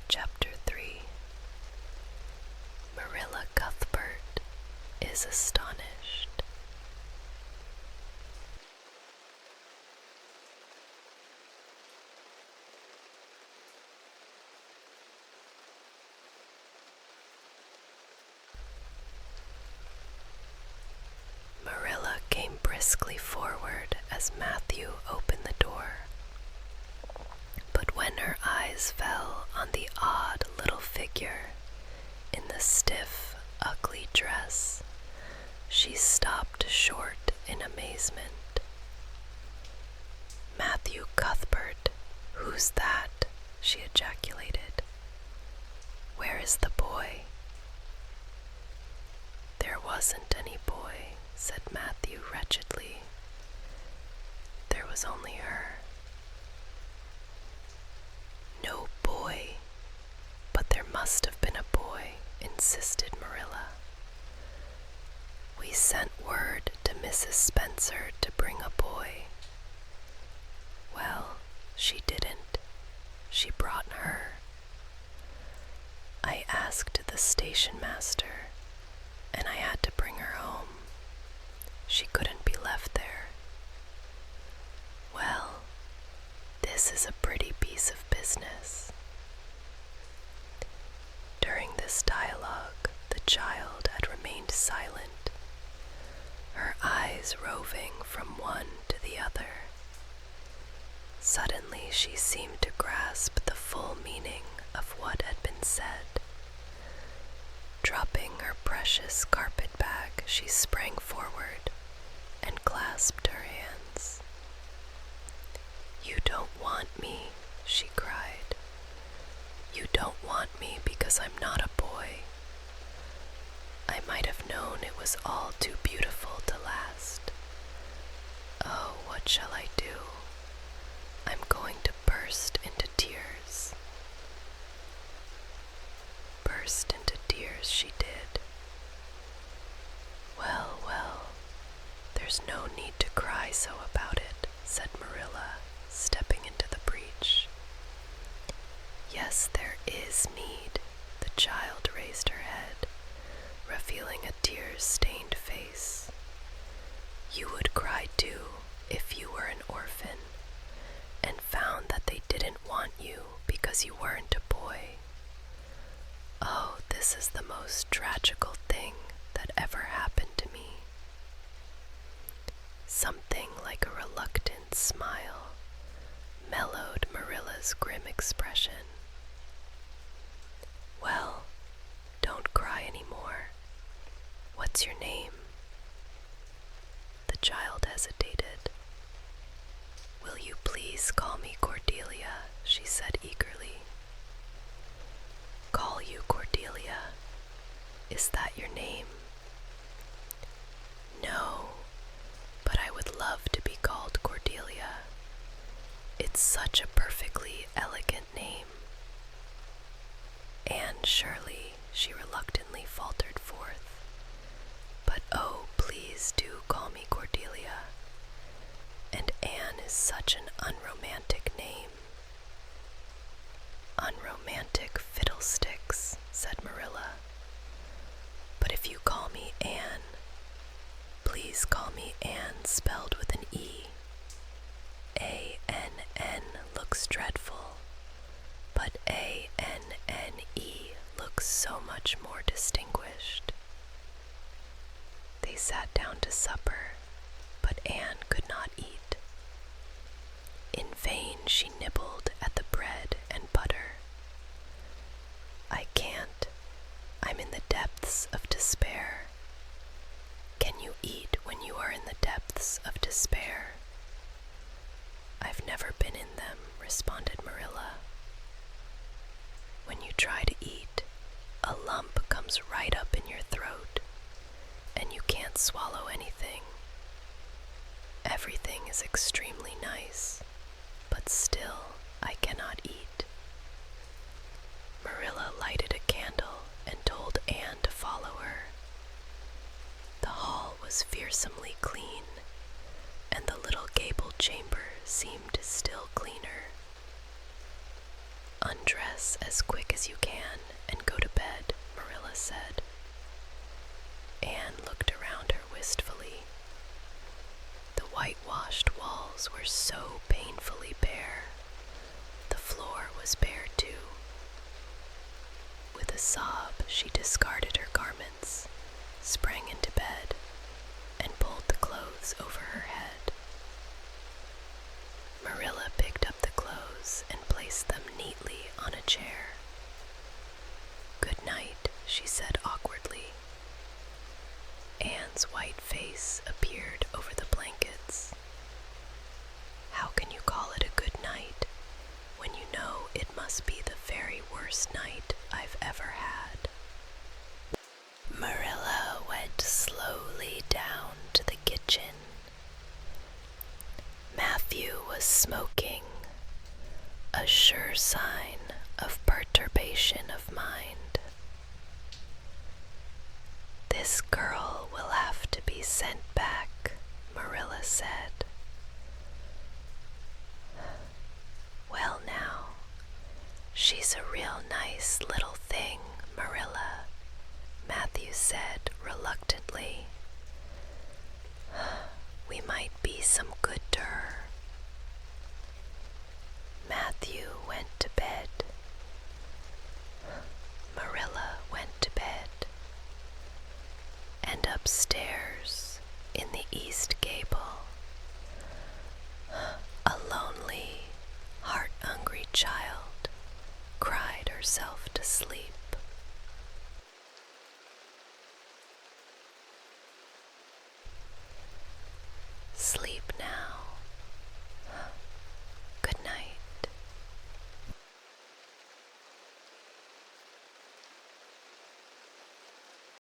Chapter 3. Marilla Cuthbert is astonished. Marilla came briskly forward as Matthew opened the door. But when her eyes fell on the odd little figure in the stiff, ugly dress, she stopped short in amazement. "Matthew Cuthbert, who's that?" she ejaculated. "Where is the boy?" "There wasn't any boy," said Matthew wretchedly. "There was only her." "No boy, but there must have been a boy," insisted Marilla. "We sent word to Mrs. Spencer to bring a boy." "Well, she didn't. She brought her. I asked the station master, and I had to bring her home. She couldn't be left there. Well, this is a pretty piece of business." During this dialogue, the child had remained silent, her eyes roving from one to the other. Suddenly she seemed to grasp the full meaning of what had been said. Dropping her precious carpet bag, she sprang forward and clasped her hands. "You don't want me," she cried. "You don't want me because I'm not a boy. I might have known it was all too beautiful to last. Oh, what shall I do? I'm going to burst into tears." Burst into tears she did. "Well, well, there's no need to cry so about it," said Marilla, stepping into the breach. "Yes, there is need." The child raised her head, revealing a tear-stained face. "You would cry too if you were an orphan and found that they didn't want you because you weren't a boy. Oh, this is the most tragical thing that ever happened to me." Something like a reluctant smile mellowed Marilla's grim expression. "Well, don't cry any more. What's your name?" The child hesitated. "Will you please call me Cordelia?" she said eagerly. "Call you Cordelia? Is that your name?" "No, but I would love to be called Cordelia. It's such a perfectly elegant name." "Anne Shirley," she reluctantly faltered forth. "But oh, please do call me Cordelia. And Anne is such an unromantic name." "Unromantic fiddlesticks," said Marilla. "But if you call me Anne, please call me Anne spelled with an E. A-N-N looks dreadful, but A-N-N-E looks so much more distinguished." They sat down to supper, but Anne could not eat. In vain she nibbled at the bread and butter. "I can't. I'm in the depths of despair." "Can you eat when you are in the depths of despair?" "I've never been in them," responded Marilla. "When you try to eat, a lump comes right up in your throat, and you can't swallow anything. Everything is extremely nice, but still I cannot eat." Marilla lighted a candle and told Anne to follow her. The hall was fearsomely clean, and the little gable chamber seemed still cleaner. Undressed dress as quick as you can and go to bed," Marilla said. Anne looked around her wistfully. The whitewashed walls were so painfully bare. The floor was bare too. With a sob, she discarded her garments, sprang into bed, and pulled the clothes over her head. Marilla picked up the clothes and placed them neatly on a chair. "Good night," she said awkwardly. Anne's white face appeared over the blankets. "How can you call it a good night when you know it must be the very worst night I've ever had?" Marilla went slowly down to the kitchen. Matthew was smoking, a sure sign of perturbation of mind. "This girl will have to be sent back," Marilla said. "Well now, she's a real nice little thing, Marilla," Matthew said reluctantly. "We might be some good to her." Matthew went to bed. Marilla went to bed. And upstairs in the east gable, a lonely, heart-hungry child cried herself to sleep. Sleep now,